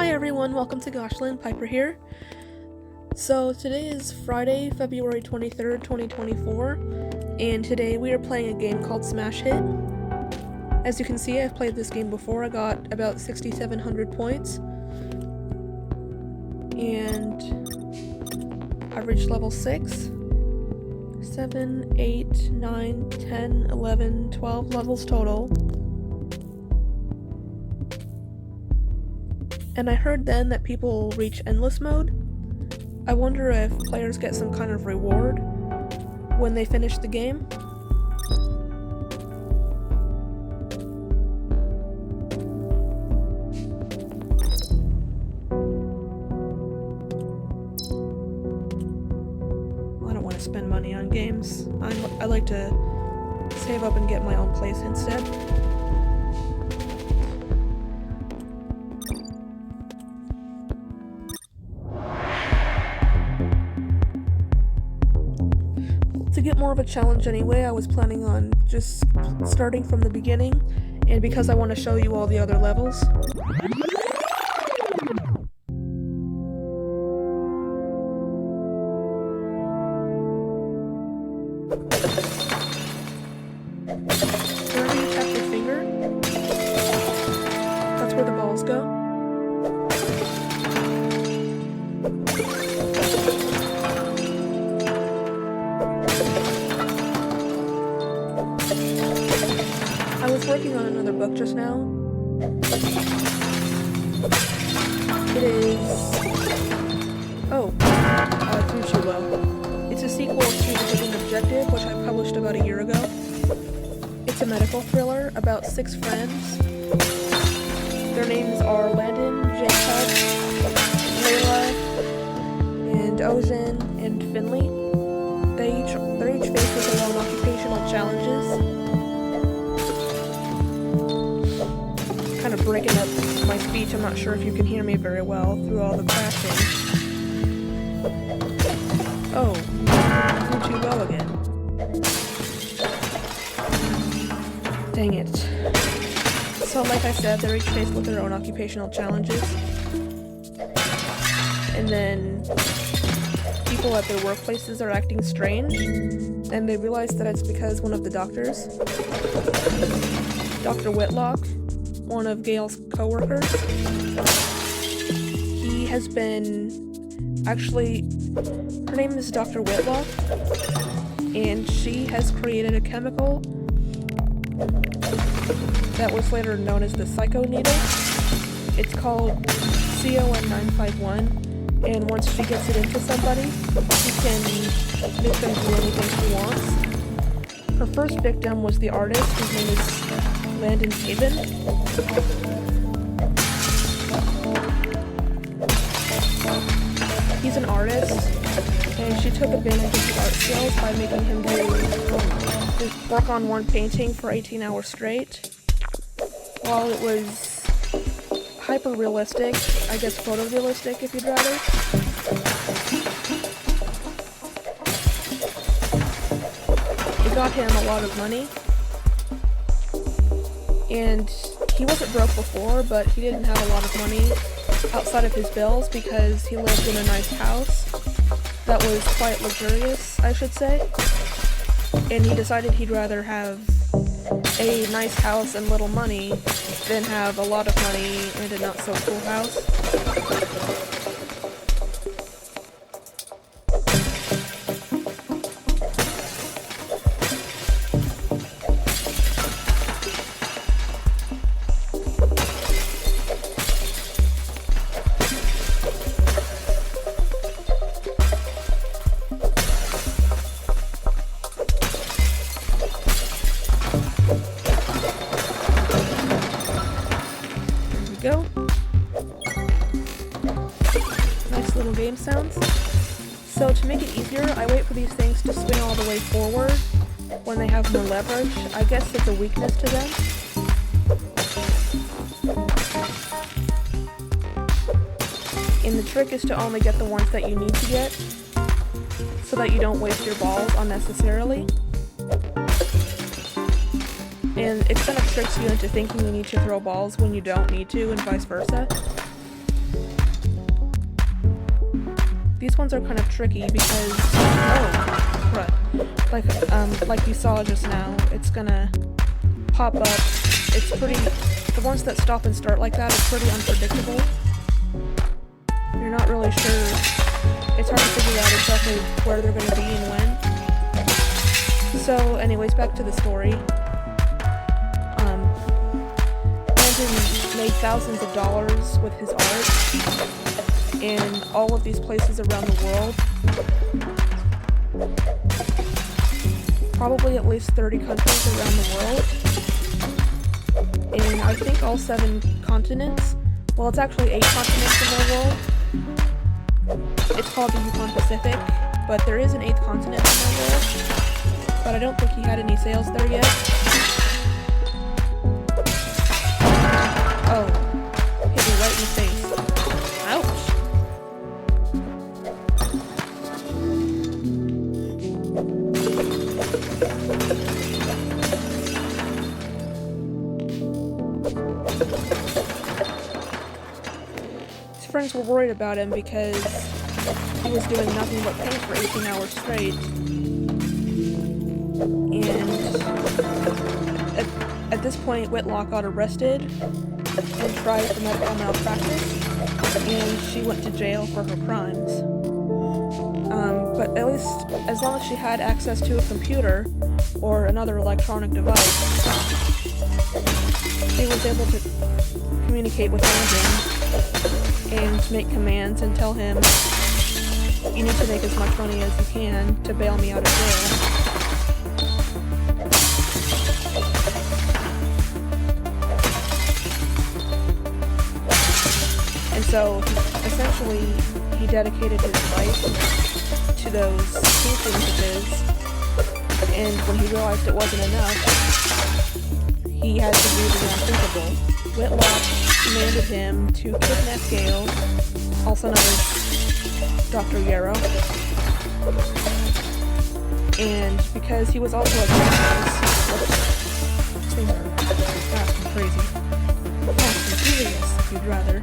Hi everyone, welcome to Goshland, Piper here. So today is Friday, February 23rd, 2024, and today we are playing a game called Smash Hit. As you can see, I've played this game before. I got about 6,700 points, and I reached level 6. 7, 8, 9, 10, 11, 12 levels total. And I heard then that people reach endless mode. I wonder if players get some kind of reward when they finish the game. Well, I don't want to spend money on games. I like to save up and get my own place instead. To get more of a challenge anyway, I was planning on just starting from the beginning, and because I want to show you all the other levels. Wherever you tap your finger, that's where the balls go. I was working on another book just now. It is... Too Low. It's a sequel to The Hidden Objective, which I published about a year ago. It's a medical thriller about 6 friends. Their names are Landon, Jacob, Layla, and Ozen, and Finley. They're each faced with their own occupational challenges. Kind of breaking up my speech. I'm not sure if you can hear me very well through all the crashing. Oh, too low again. Dang it. So like I said, they're each faced with their own occupational challenges. And then people at their workplaces are acting strange, and they realize that it's because one of the doctors, Dr. Whitlock, one of Gail's co-workers, he has been, actually, her name is Dr. Whitlock, and she has created a chemical that was later known as the Psycho Needle. It's called CON951, and once she gets it into somebody, she can make them do anything she wants. Her first victim was the artist, whose name is Landon Haven. He's an artist, and she took advantage of his art skills by making him work on one painting for 18 hours straight. While it was hyper-realistic, I guess photorealistic if you'd rather, it got him a lot of money. And he wasn't broke before, but he didn't have a lot of money outside of his bills because he lived in a nice house that was quite luxurious, I should say. And he decided he'd rather have a nice house and little money than have a lot of money and a not-so-cool house. Go. Nice little game sounds. So to make it easier, I wait for these things to swing all the way forward when they have more leverage. I guess it's a weakness to them. And the trick is to only get the ones that you need to get, so that you don't waste your balls unnecessarily. And it kind of tricks you into thinking you need to throw balls when you don't need to, and vice versa. These ones are kind of tricky because, like you saw just now, it's gonna pop up. It's pretty, the ones that stop and start like that are pretty unpredictable. You're not really sure, it's hard to figure out exactly where they're gonna be and when. So anyways, back to the story. Landon made thousands of dollars with his art in all of these places around the world. Probably at least 30 countries around the world. In I think all 7 continents. Well, it's actually 8 continents in the world. It's called the Yukon Pacific, but there is an 8th continent in the world. But I don't think he had any sales there yet. Oh, hit me right in the face. Ouch! His friends were worried about him because he was doing nothing but paint for 18 hours straight. And at this point, Whitlock got arrested and tried for medical malpractice, and she went to jail for her crimes. But at least, as long as she had access to a computer or another electronic device, she was able to communicate with Landon and make commands and tell him, "You need to make as much money as you can to bail me out of jail." And so, essentially, he dedicated his life to those paintings of his, and when he realized it wasn't enough, he had to do the unthinkable. Whitlock commanded him to kidnap Gale, also known as Dr. Yarrow, and because he was also a genius, things are fast and crazy. Fast and furious, if you'd rather.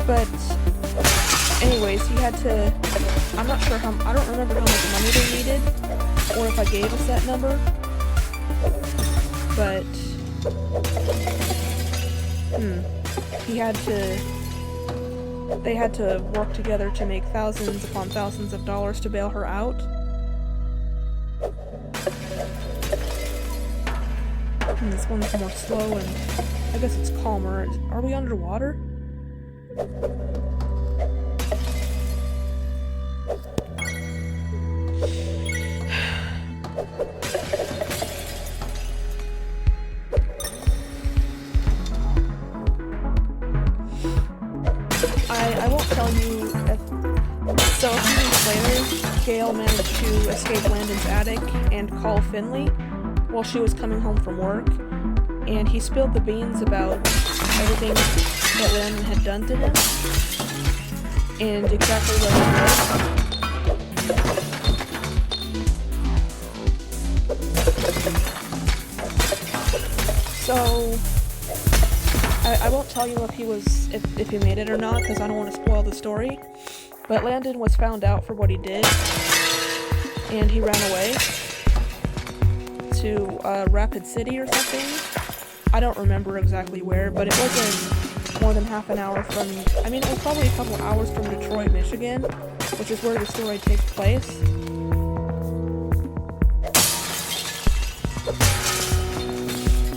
But, anyways, he had to, I don't remember how much money they needed, or if I gave a set number, but, they had to work together to make thousands upon thousands of dollars to bail her out. This one's more slow and, I guess it's calmer. Are we underwater? I won't tell you if... So a few weeks later, Gale managed to escape Landon's attic and call Finley while she was coming home from work, and he spilled the beans about everything that Landon had done to him, and exactly what he did. So, I won't tell you if he made it or not, because I don't want to spoil the story, but Landon was found out for what he did, and he ran away to Rapid City or something. I don't remember exactly where, but it wasn't more than half an hour from, it was probably a couple hours from Detroit, Michigan, which is where the story takes place.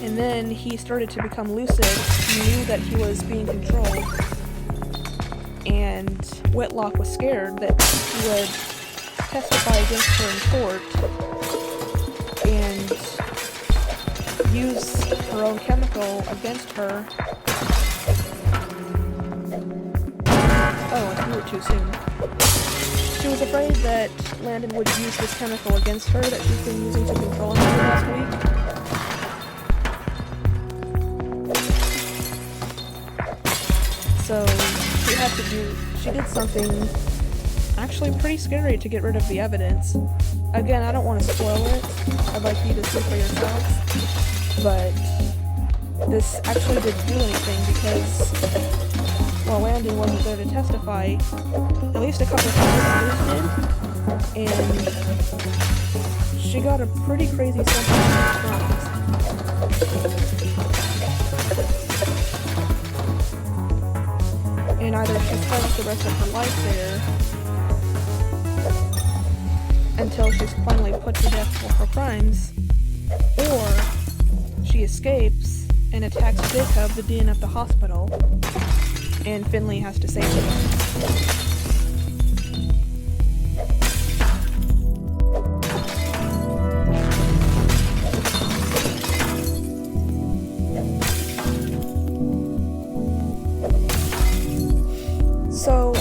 And then he started to become lucid. He knew that he was being controlled, and Whitlock was scared that he would testify against her in court and use her own chemical against her. Oh, I threw it too soon. She was afraid that Landon would use this chemical against her that she's been using to control him for the last week. So she did something actually pretty scary to get rid of the evidence. Again, I don't want to spoil it. I'd like you to see for yourselves. But this actually didn't do anything because well, Landon wasn't there to testify. At least a couple of others did, and she got a pretty crazy sentence for crimes. And either she spends the rest of her life there until she's finally put to death for her crimes, or she escapes and attacks Jacob, the dean of the hospital, and Finley has to save her. So,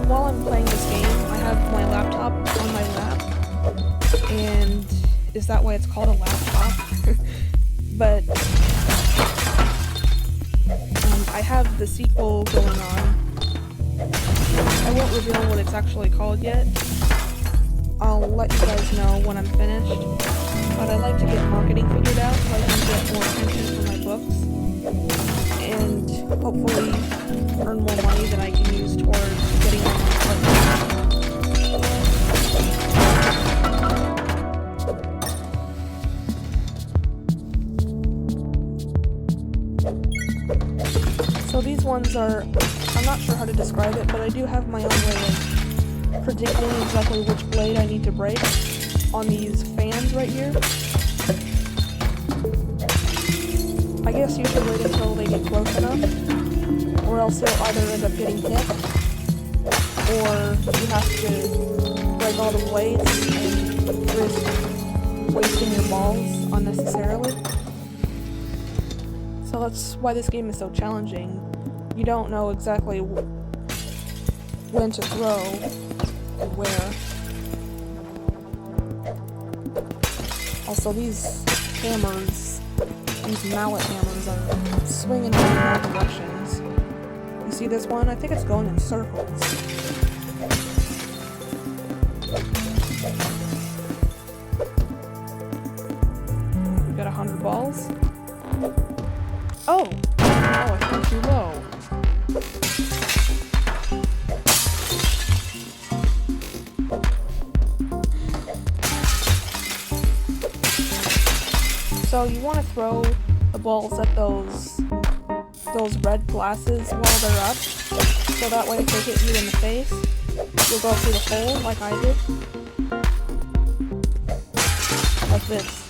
while I'm playing this game, I have my laptop on my lap, and is that why it's called a laptop? But I have the sequel going on. I won't reveal what it's actually called yet. I'll let you guys know when I'm finished, but I like to get marketing figured out so I can get more attention for my books, and hopefully earn more money that I can use towards getting on my partner. So these ones are, I'm not sure how to describe it, but I do have my own way of predicting exactly which blade I need to break on these fans right here. I guess you should wait until they get close enough, or else you'll either end up getting hit, or you have to break all the blades and risk wasting your balls unnecessarily. So that's why this game is so challenging. You don't know exactly when to throw and where. Also, these hammers, these mallet hammers, are swinging in all directions. You see this one? I think it's going in circles. We got 100 balls. Oh! Oh, I threw too low. So you want to throw the balls at those red glasses while they're up, so that way if they hit you in the face, you'll go through the hole like I did. Like this.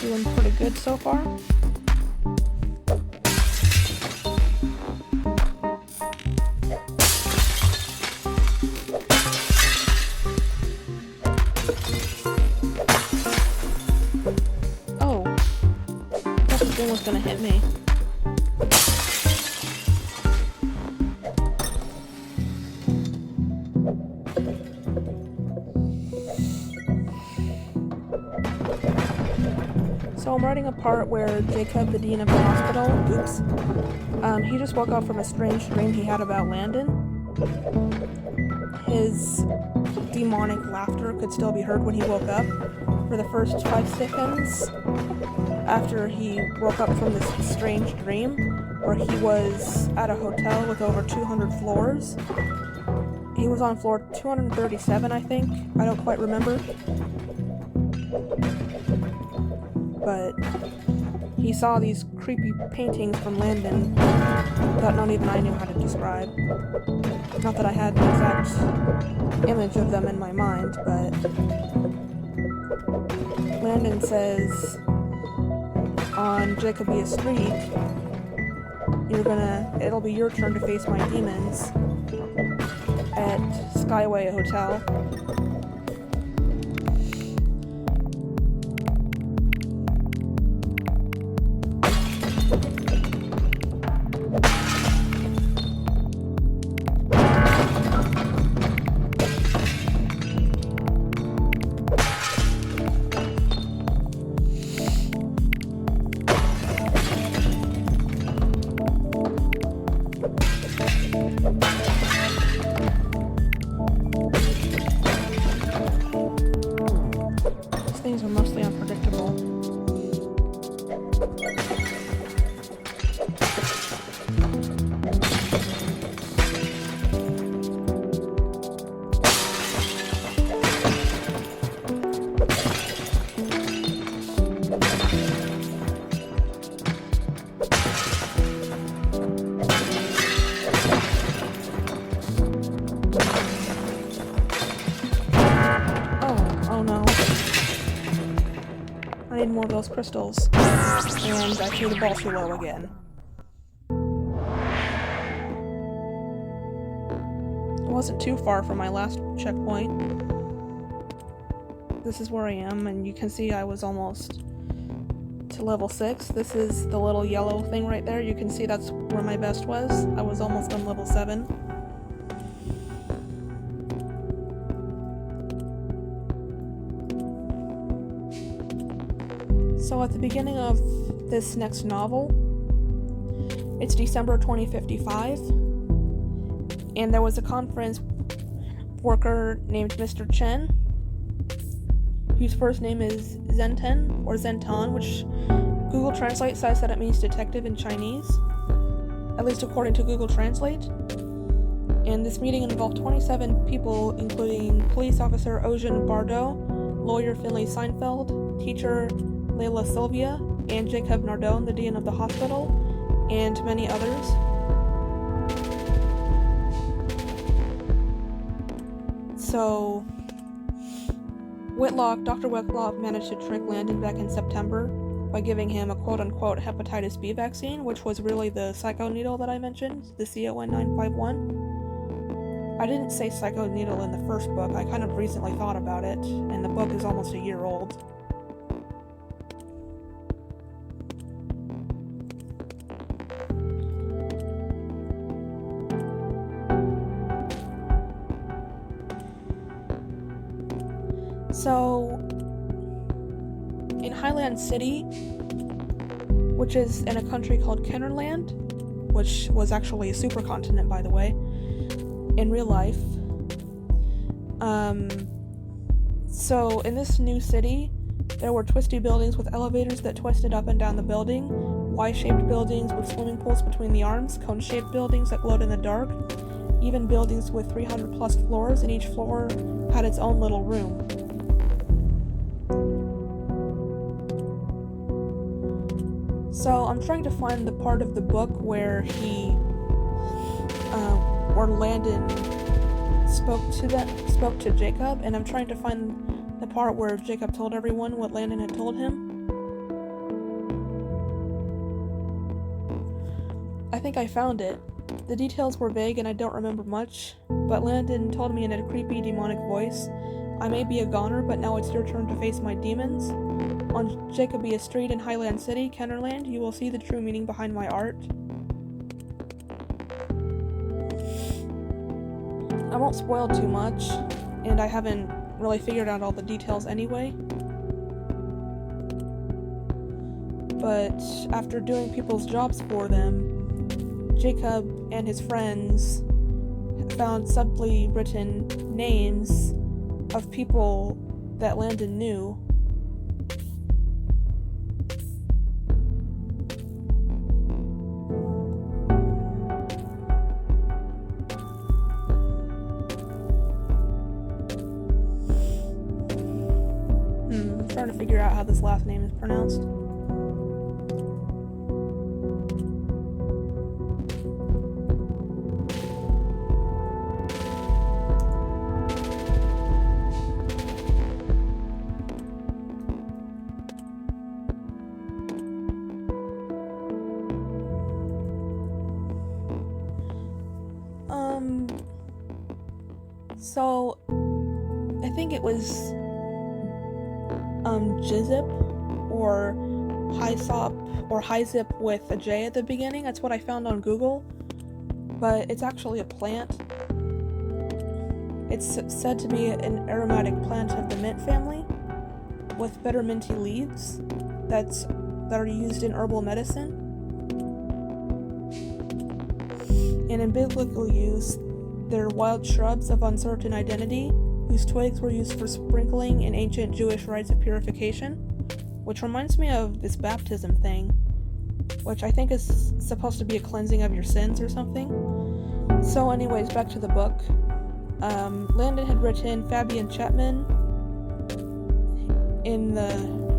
Doing pretty good so far. Oh, I thought the thing was gonna hit me. So I'm writing a part where Jacob, the dean of the hospital, he just woke up from a strange dream he had about Landon. His demonic laughter could still be heard when he woke up for the first 5 seconds after he woke up from this strange dream where he was at a hotel with over 200 floors. He was on floor 237, I think. I don't quite remember. But he saw these creepy paintings from Landon that not even I knew how to describe. Not that I had an exact image of them in my mind, but Landon says on Jacobia Street, it'll be your turn to face my demons at Skyway Hotel. more of those crystals. And I threw the ball too low again. It wasn't too far from my last checkpoint. This is where I am, and you can see I was almost to level 6. This is the little yellow thing right there. You can see that's where my best was. I was almost on level 7. So at the beginning of this next novel, it's December 2055, and there was a conference worker named Mr. Chen, whose first name is Zenten, or Zenton, which Google Translate says that it means detective in Chinese, at least according to Google Translate. And this meeting involved 27 people, including police officer Eugene Bardot, lawyer Finlay Seinfeld, teacher Layla Sylvia, and Jacob Nardone, the dean of the hospital, and many others. So, Dr. Whitlock managed to trick Landon back in September by giving him a quote-unquote hepatitis B vaccine, which was really the psycho needle that I mentioned, the CON951. I didn't say psycho needle in the first book. I kind of recently thought about it, and the book is almost a year old. So, in Highland City, which is in a country called Kennerland, which was actually a supercontinent, by the way, in real life. So in this new city, there were twisty buildings with elevators that twisted up and down the building, Y-shaped buildings with swimming pools between the arms, cone-shaped buildings that glowed in the dark, even buildings with 300 plus floors, and each floor had its own little room. So I'm trying to find the part of the book where Landon spoke to Jacob, and I'm trying to find the part where Jacob told everyone what Landon had told him. I think I found it. The details were vague and I don't remember much, but Landon told me in a creepy demonic voice, "I may be a goner, but now it's your turn to face my demons. On Jacobia Street in Highland City, Kennerland, you will see the true meaning behind my art." I won't spoil too much, and I haven't really figured out all the details anyway. But after doing people's jobs for them, Jacob and his friends found subtly written names of people that Landon knew. I'm trying to figure out how this last name is pronounced. So, I think it was, Jizip, or Hysop, or Hyzip with a J at the beginning. That's what I found on Google, but it's actually a plant. It's said to be an aromatic plant of the mint family, with bitter minty leaves that are used in herbal medicine. And in biblical use, they're wild shrubs of uncertain identity, whose twigs were used for sprinkling in ancient Jewish rites of purification, which reminds me of this baptism thing, which I think is supposed to be a cleansing of your sins or something. So anyways, back to the book. Landon had written Fabian Chapman in the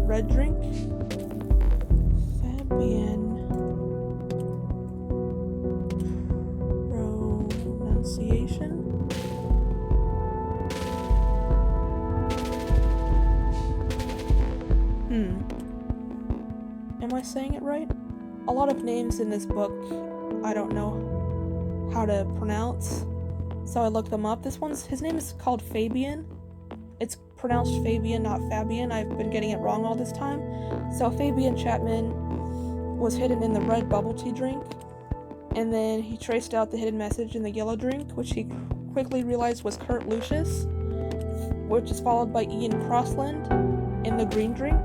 red drink. Fabian pronunciation. saying it right. A lot of names in this book I don't know how to pronounce, so I looked them up. His name is called Fabian. It's pronounced Fabian, not Fabian. I've been getting it wrong all this time. So Fabian Chapman was hidden in the red bubble tea drink, and then he traced out the hidden message in the yellow drink, which he quickly realized was Kurt Lucius, which is followed by Ian Crossland in the green drink,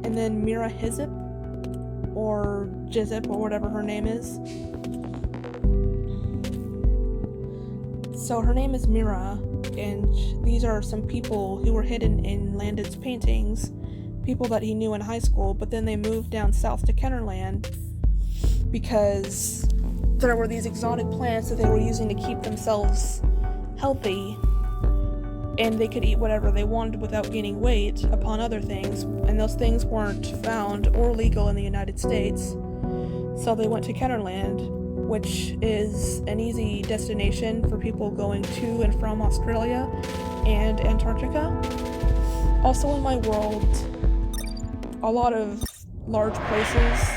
and then Mira Hizip, or Jizip, or whatever her name is. So her name is Mira, and these are some people who were hidden in Landon's paintings, people that he knew in high school, but then they moved down south to Kennerland because there were these exotic plants that they were using to keep themselves healthy, and they could eat whatever they wanted without gaining weight, upon other things, and those things weren't found or legal in the United States. So they went to Kennerland, which is an easy destination for people going to and from Australia and Antarctica. Also in my world, a lot of large places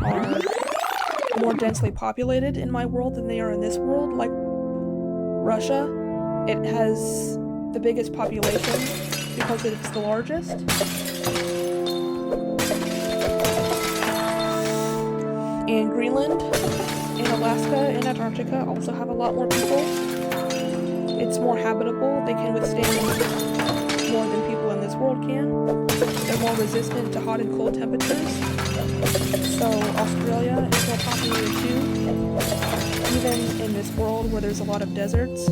are more densely populated in my world than they are in this world. Like Russia, it has the biggest population because it's the largest. And Greenland, and Alaska, and Antarctica also have a lot more people. It's more habitable. They can withstand more than people in this world can. They're more resistant to hot and cold temperatures. So Australia is more populated too. Even in this world where there's a lot of deserts,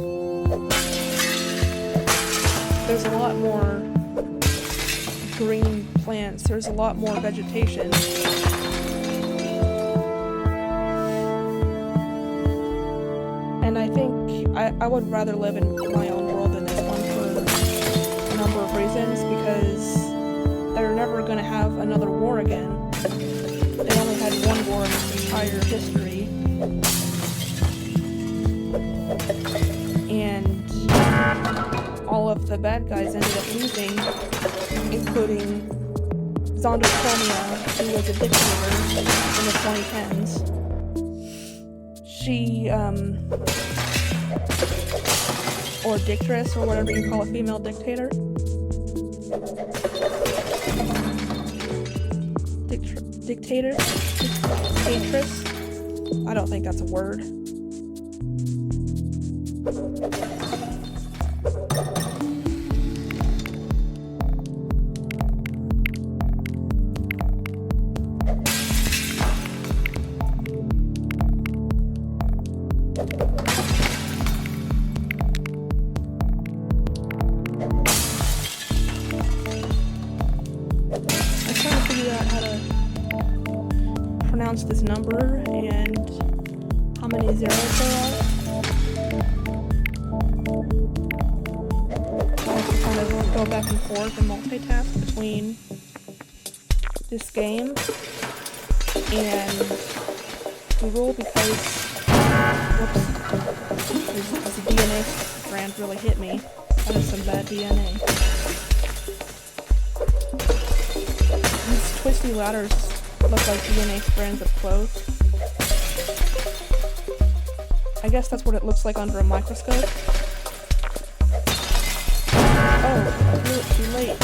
there's a lot more green plants. There's a lot more vegetation. And I think I would rather live in my own world than this one for a number of reasons, because they're never going to have another war again. They only had one war in its entire history. And all of the bad guys ended up losing, including Zonderchromia, who was a dictator in the 2010s. She, or dictatress, or whatever you call a female dictator. Dictatress? I don't think that's a word. This number and how many zeros there are. I have to kind of go back and forth and multitask between this game and Google because, whoops, as a DNA brand really hit me. That is some bad DNA. These twisty ladders look like DNA strands of clothes. I guess that's what it looks like under a microscope. Oh, I drew it too late.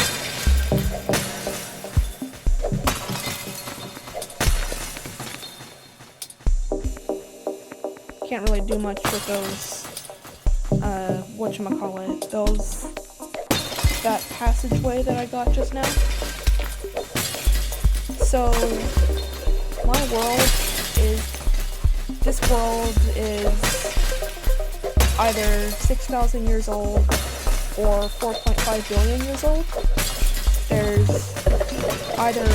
Can't really do much with those, that passageway that I got just now. So, this world is either 6,000 years old or 4.5 billion years old. There's either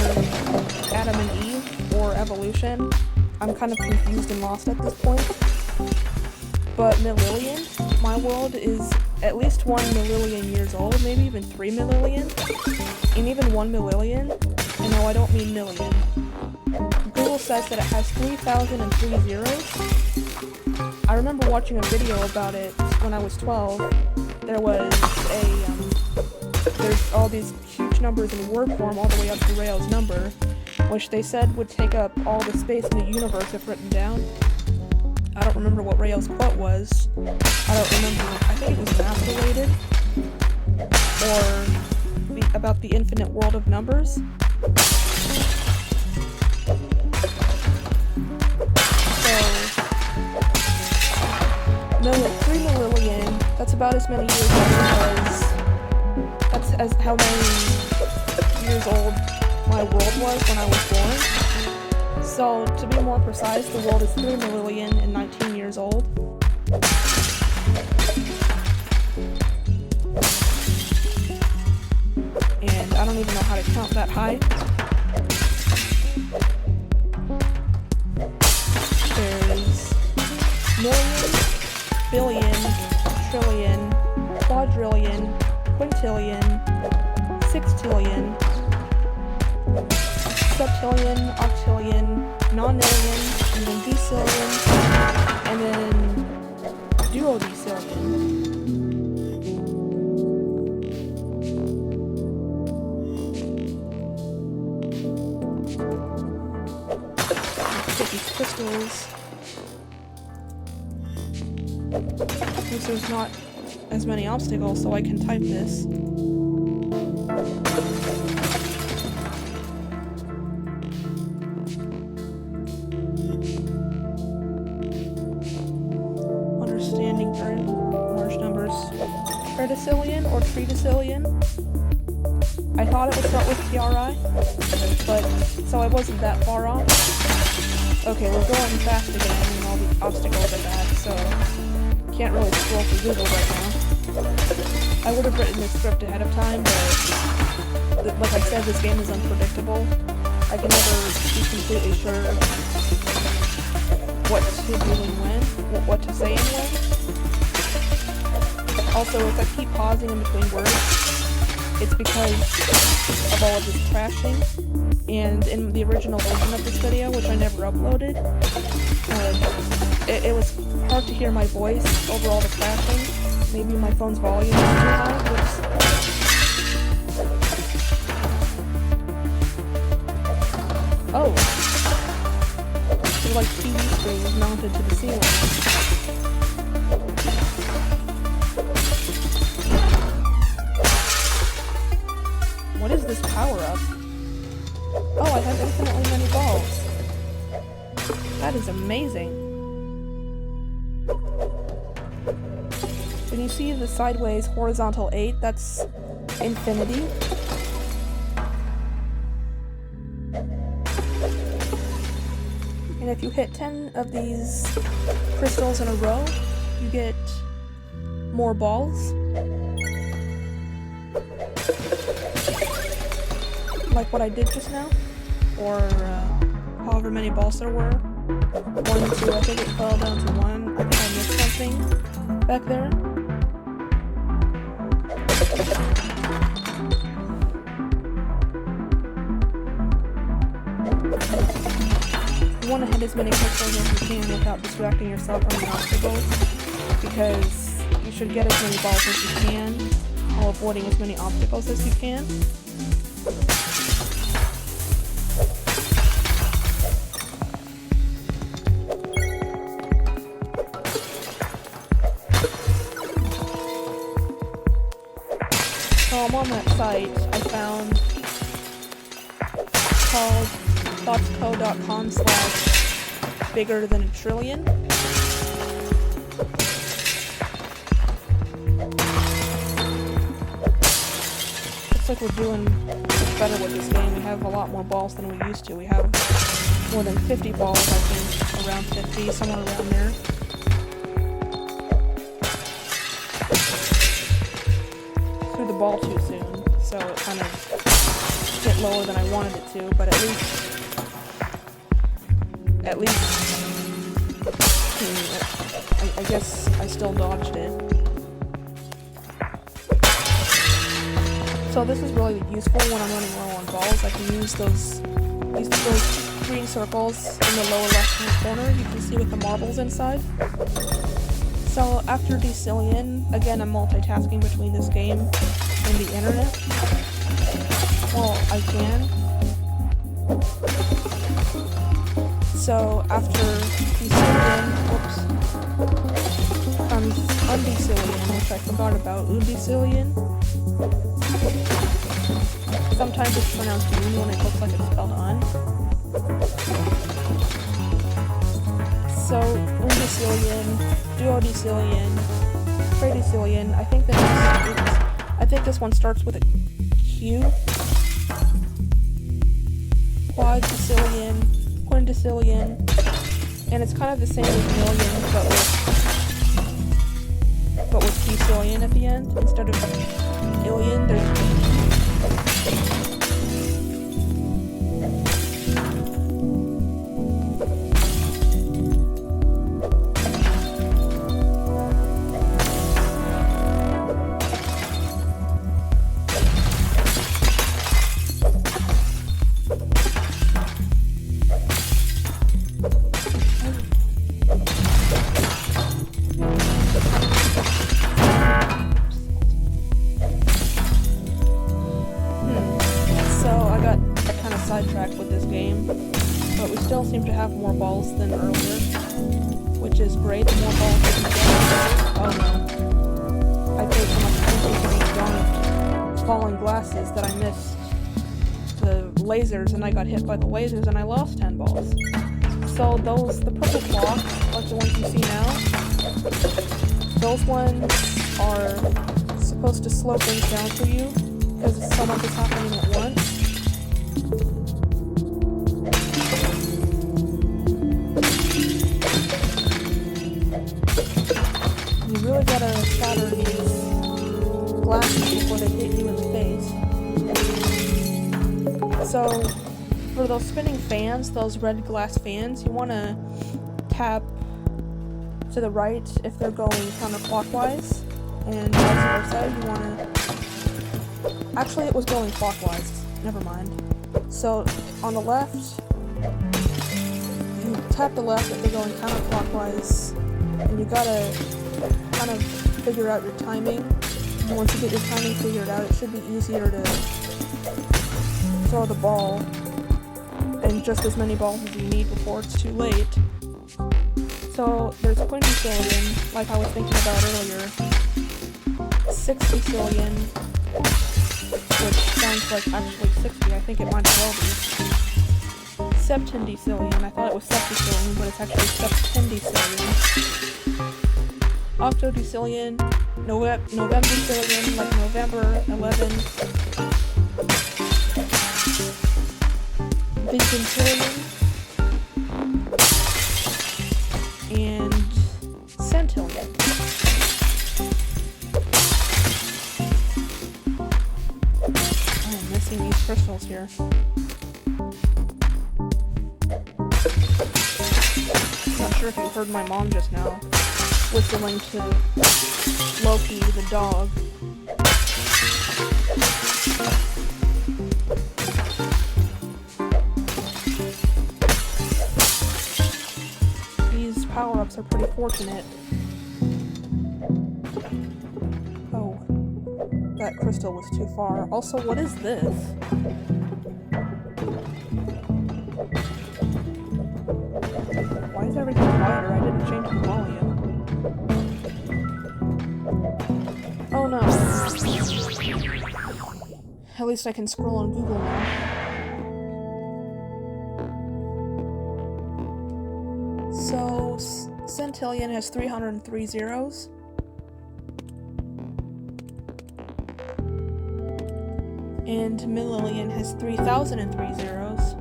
Adam and Eve or evolution. I'm kind of confused and lost at this point. But millillion, my world is at least 1 millillion years old, maybe even 3 millillion, and even 1 millillion. And no, I don't mean million. Google says that it has 3,003 zeros. I remember watching a video about it when I was 12. There's all these huge each number is in word form all the way up to Rayo's number, which they said would take up all the space in the universe if written down. I don't remember what Rayo's quote was. I don't remember. I think it was math related. Or about the infinite world of numbers. So, 3 millillion, that's about as many years old as how many years old my world was when I was born. So, to be more precise, the world is 3 millillion and 19 years old. And I don't even know how to count that high. There's million, billion, trillion, quadrillion, quintillion, sextillion, septillion, octillion, nonillion, and then decillion, and then duodecillion. Get these crystals. Because there's not as many obstacles, so I can type this. Understanding very large numbers. Tridecillion or tridecillion. I thought it would start with TRI, but so I wasn't that far off. Okay, we're going fast again, and all the obstacles are bad, so can't really scroll through Google right now. I would have written this script ahead of time, but like I said, this game is unpredictable. I can never be completely sure what to do and when, what to say and when. Also, if I keep pausing in between words, it's because of all of this crashing. And in the original version of this video, which I never uploaded, it was hard to hear my voice over all the crashing. Maybe my phone's volume is too high. Oops. Oh. They're like TV screens mounted to the ceiling. What is this power-up? Oh, I have infinitely many balls. That is amazing. Can you see the sideways horizontal 8? That's infinity. And if you hit 10 of these crystals in a row, you get more balls. Like what I did just now, or however many balls there were. 1, 2, I think it fell down to 1. I think I missed something back there. You want to hit as many crystals as you can without distracting yourself from the obstacles, because you should get as many balls as you can while avoiding as many obstacles as you can. So I'm on that site I found called thoughtsco.com/bigger than a trillion. Looks like we're doing much better with this game. We have a lot more balls than we used to. We have more than 50 balls, I think, around 50, somewhere around there. Threw the ball too soon, so it kind of hit lower than I wanted it to, but at least, I guess I still dodged it. So this is really useful when I'm running low on balls. I can use those green circles in the lower left-hand corner. You can see with the marbles inside. So after decillion, again I'm multitasking between this game and the internet. Well, I can. So after decillion, comes undecillion, which I forgot about. Undecillion. Sometimes it's pronounced un when it looks like it's spelled un. So undecillion, duodecillion, tridecillion. I think this one starts with a Q. Quadecillion, quindecillion, and it's kind of the same as million, but with decillion at the end instead of illion. There's sidetracked with this game, but we still seem to have more balls than earlier, which is great. The more balls we can get. Oh no. I paid so much attention to these giant falling glasses that I missed the lasers, and I got hit by the lasers and I lost 10 balls. So the purple blocks, like the ones you see now, those ones are supposed to slow things down for you, because so much is happening at once. You really gotta shatter these glasses before they hit you in the face. So, for those spinning fans, those red glass fans, you wanna tap to the right if they're going counterclockwise, and vice versa. You wanna... Actually, it was going clockwise. Never mind. So, on the left, you tap the left if they're going counterclockwise, and you gotta kind of figure out your timing. And once you get your timing figured out, it should be easier to throw the ball, and just as many balls as you need before it's too late. So there's quindecillion, like I was thinking about earlier, sextillion, which sounds like actually 60, I think it might as well be. Septendecillion, I thought it was septicillion, but it's actually septendecillion. Octodecillion, Novemberdecillion, like November 11. Vigintillion, and centillion. I'm missing these crystals here. Not sure if you heard my mom just now whistling to Loki the dog. These power-ups are pretty fortunate. Oh, that crystal was too far. Also, what is this? Why is everything quieter? I didn't change the volume. Oh no. At least I can scroll on Google now. So, centillion has 303 zeros. And millillion has 3,003 zeros.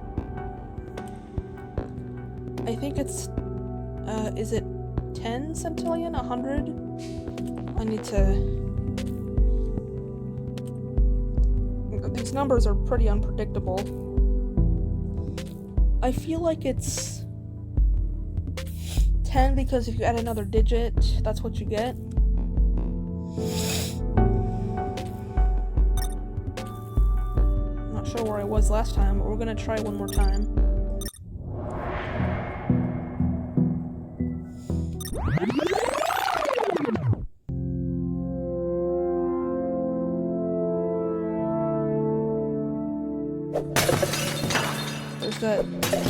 I think it's, is it 10 centillion? 100? I need to... These numbers are pretty unpredictable. I feel like it's 10 because if you add another digit, that's what you get. I'm not sure where I was last time, but we're gonna try one more time.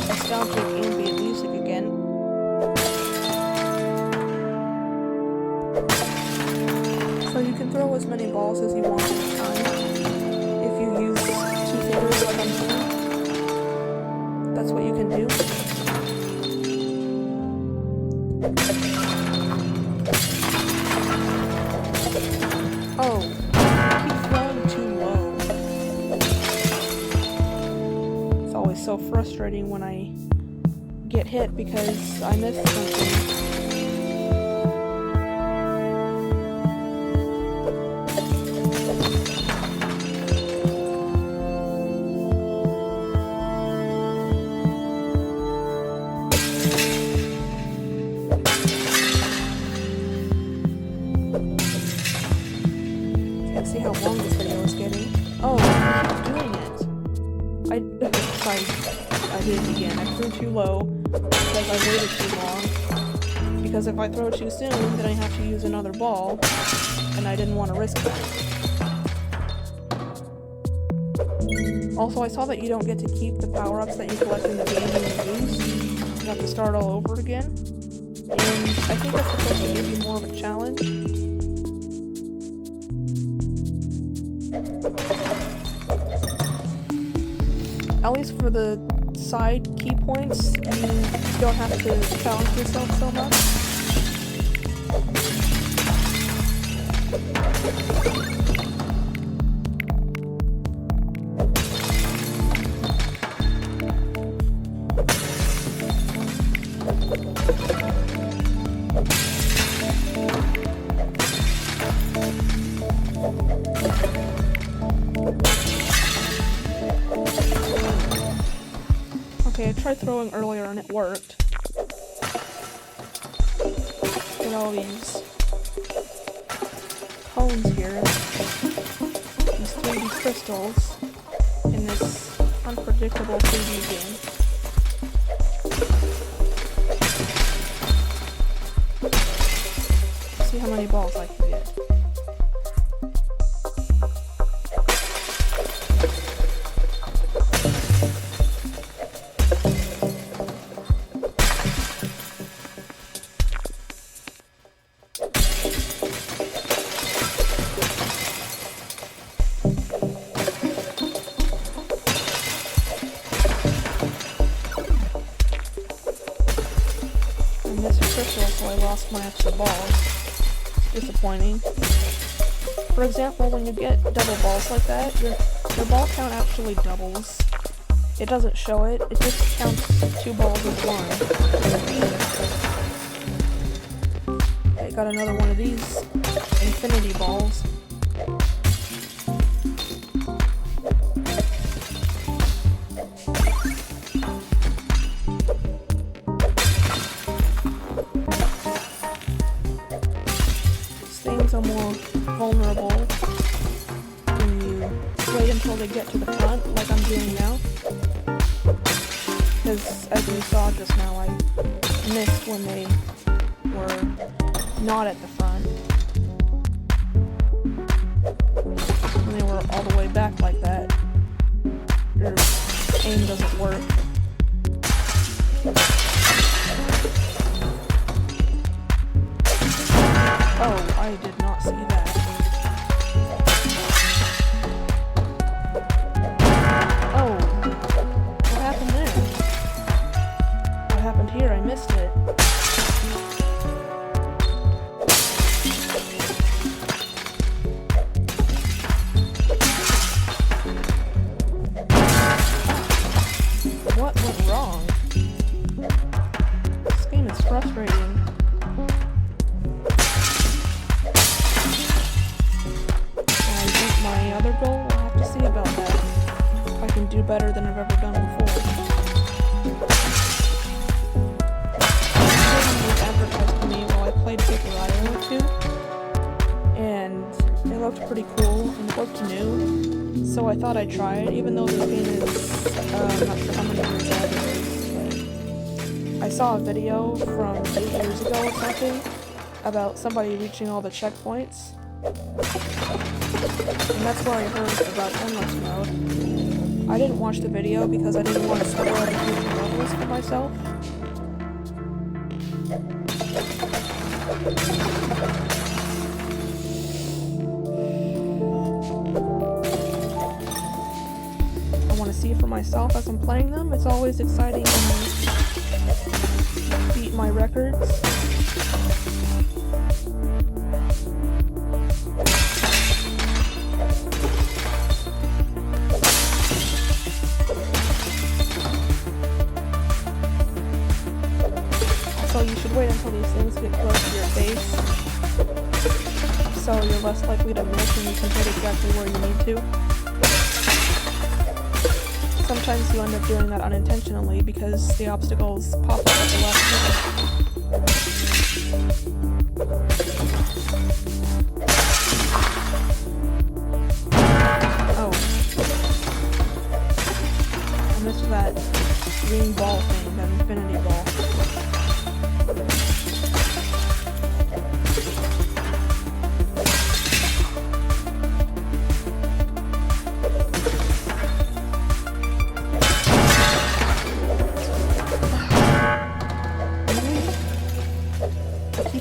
nostalgic ambient music again. So you can throw as many balls as you want at a time if you use 2 fingers like I'm doing. That's what you can do. Oh, I keep throwing too low. It's always so frustrating when I get hit because I missed something. See how long this video is getting. Oh, I keep doing it. I did it again. I threw too low because I waited too long. Because if I throw too soon, then I have to use another ball, and I didn't want to risk that. Also, I saw that you don't get to keep the power-ups that you collect in the game when you lose. You have to start all over again. And I think that's supposed to give you more of a challenge. At least for the side key points, you don't have to challenge yourself so much. Okay, I tried throwing earlier and it worked. Get all these cones here, these 3D crystals, in this unpredictable 3D game. See how many balls I can get. So I lost my extra balls. It's disappointing. For example, when you get double balls like that, your ball count actually doubles. It doesn't show it, it just counts 2 balls as one. I got another one of these infinity balls. Things are more vulnerable when you wait until they get to the front, like I'm doing now. Because as you saw just now, I missed when they were not at the front. When they were all the way back like that, your aim doesn't work. Oh, I did not see that. Oh, what happened there? What happened here? I missed it. What went wrong? This game is frustrating. My other goal, we'll have to see about that. If I can do better than I've ever done before. This was advertised to me while I played Paper Island 2, and it looked pretty cool and it looked new, so I thought I'd try it, even though this game is, I'm not sure how many years old it is, but I saw a video from 8 years ago or something about somebody reaching all the checkpoints. And that's where I heard about endless mode. I didn't watch the video because I didn't want to spoil the future levels, myself. I want to see for myself as I'm playing them. It's always exciting when I beat my records. So you should wait until these things get close to your face, so you're less likely to miss and you can hit exactly where you need to. Sometimes you end up doing that unintentionally because the obstacles pop up at the last minute. Oh. I missed that green ball thing, that infinity ball.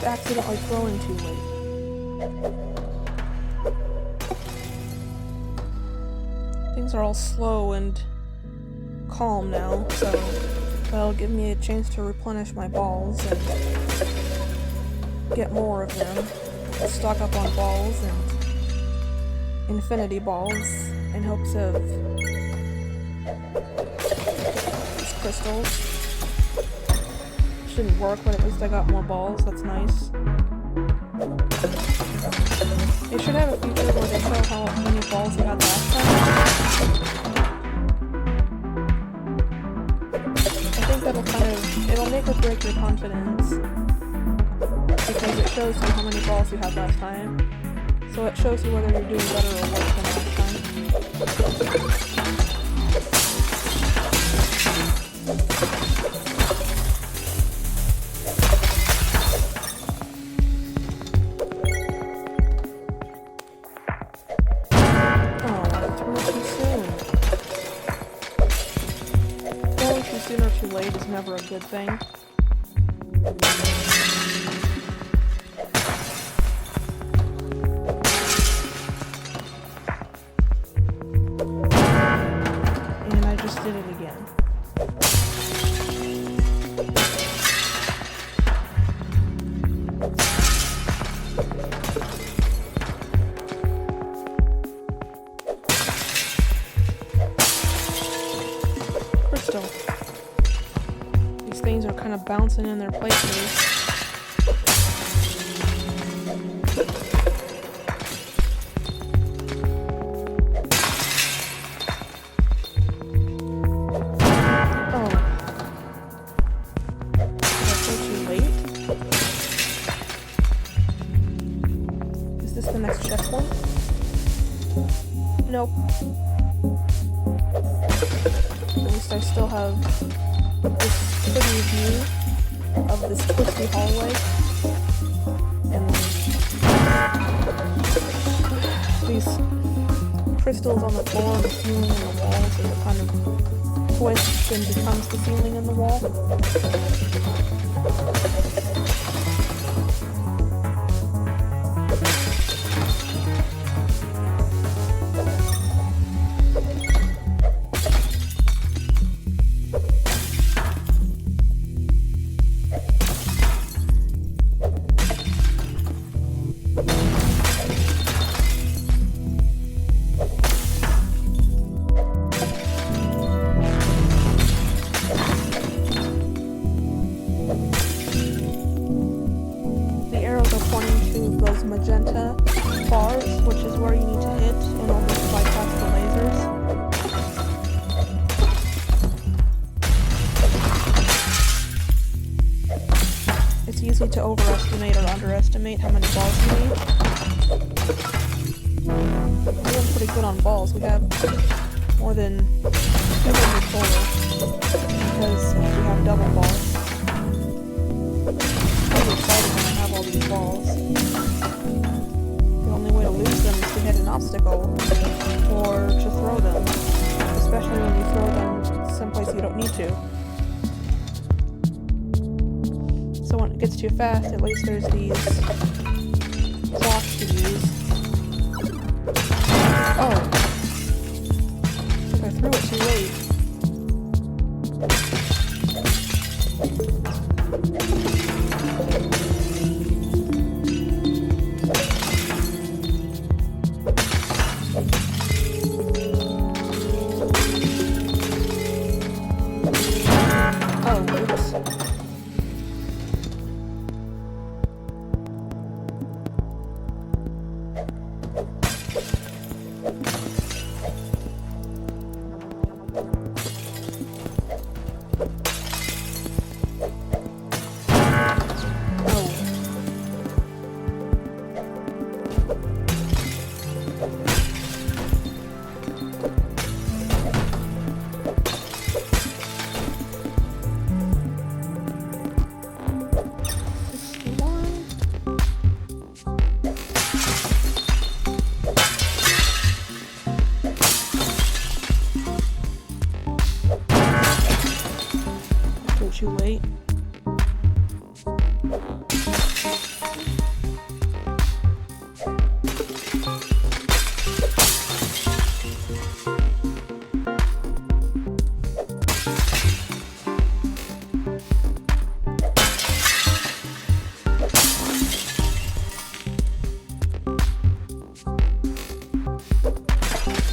Accidentally throwing too late. Things are all slow and calm now, so that'll give me a chance to replenish my balls and get more of them. Stock up on balls and infinity balls in hopes of these crystals. Shouldn't work, but at least I got more balls. That's nice. They should have a feature where they show how many balls you had last time. I think that'll it'll make or break your confidence, because it shows you how many balls you had last time. So it shows you whether you're doing better or worse than last time. Sooner or too late is never a good thing. And I just did it again. Crystal. Things are kind of bouncing in their places. Oh. Did I go too late? Is this the next checkpoint? Nope. At least I still have this pretty view of this twisty hallway, and these crystals on the floor and the ceiling and the walls, and it kind of twists and becomes the ceiling and the wall. Magenta bars, which is where you need to hit in order to bypass the lasers. It's easy to overestimate or underestimate how many balls you need. We're doing pretty good on balls. We have more than 200 total because we have double balls. I'm really excited when I have all these balls. The only way to lose them is to hit an obstacle or to throw them, especially when you throw them someplace you don't need to. gets too fast, at least there's these blocks to use. Oh. I threw it too late. Too late.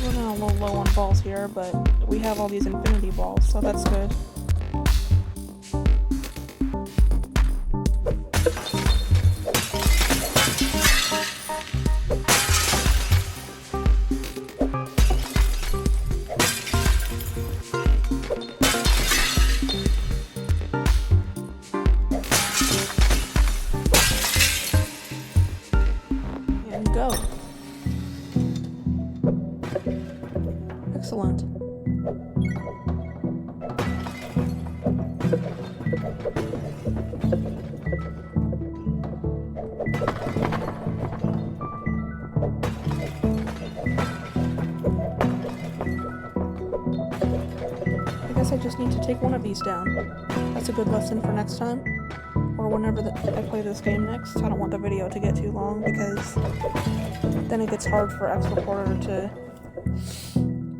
We're running a little low on balls here, but we have all these infinity balls, so that's good. Go. Excellent. I guess I just need to take one of these down. That's a good lesson for next time. Or whenever I play this game next. I don't want the video to get too long because then it gets hard for X Recorder to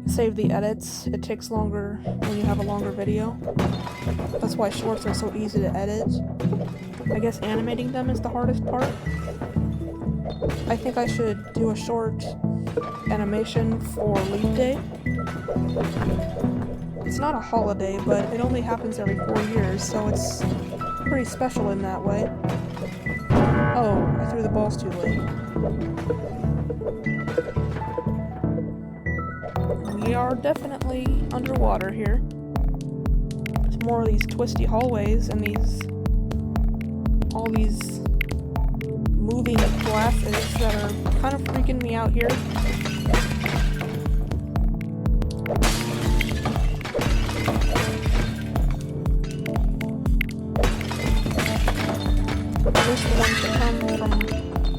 save the edits. It takes longer when you have a longer video. That's why shorts are so easy to edit. I guess animating them is the hardest part. I think I should do a short animation for Leap Day. It's not a holiday, but it only happens every 4 years, so it's pretty special in that way. Oh, I threw the balls too late. We are definitely underwater here. There's more of these twisty hallways and all these moving glasses that are kind of freaking me out here.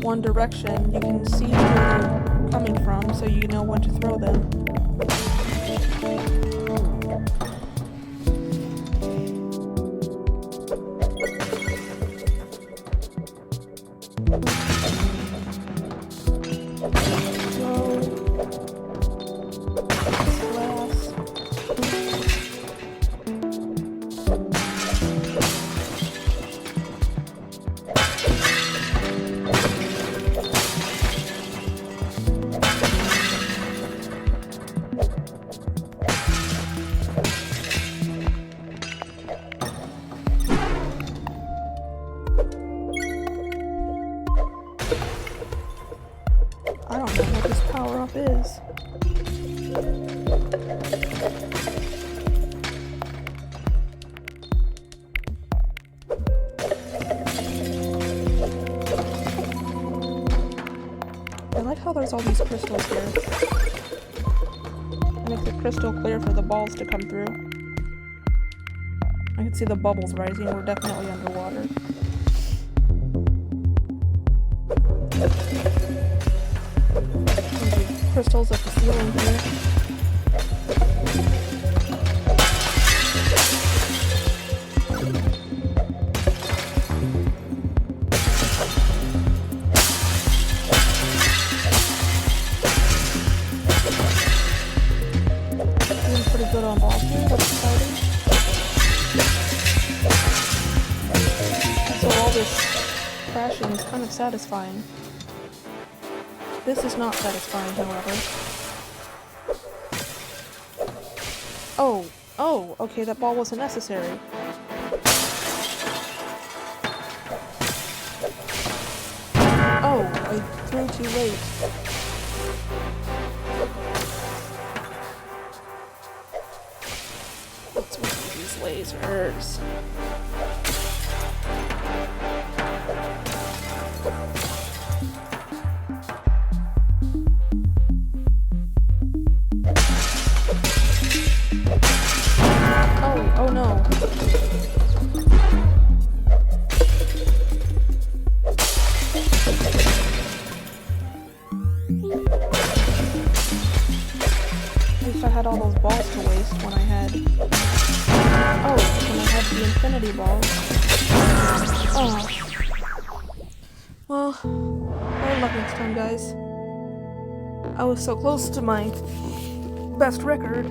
One direction, you can see where they're coming from, so you know when to throw them. I don't know what this power-up is. I like how there's all these crystals here. It makes it crystal clear for the balls to come through. I can see the bubbles rising. We're definitely underwater. Crystals at the ceiling here. this crashing is kind of satisfying. This is not satisfying, however. Oh, okay, that ball wasn't necessary. Oh, I threw too late. What's with these lasers? Oh no. At least I had all those balls to waste when I had... Oh, when I had the infinity balls. Oh. Well, better luck next time, guys. I was so close to my best record.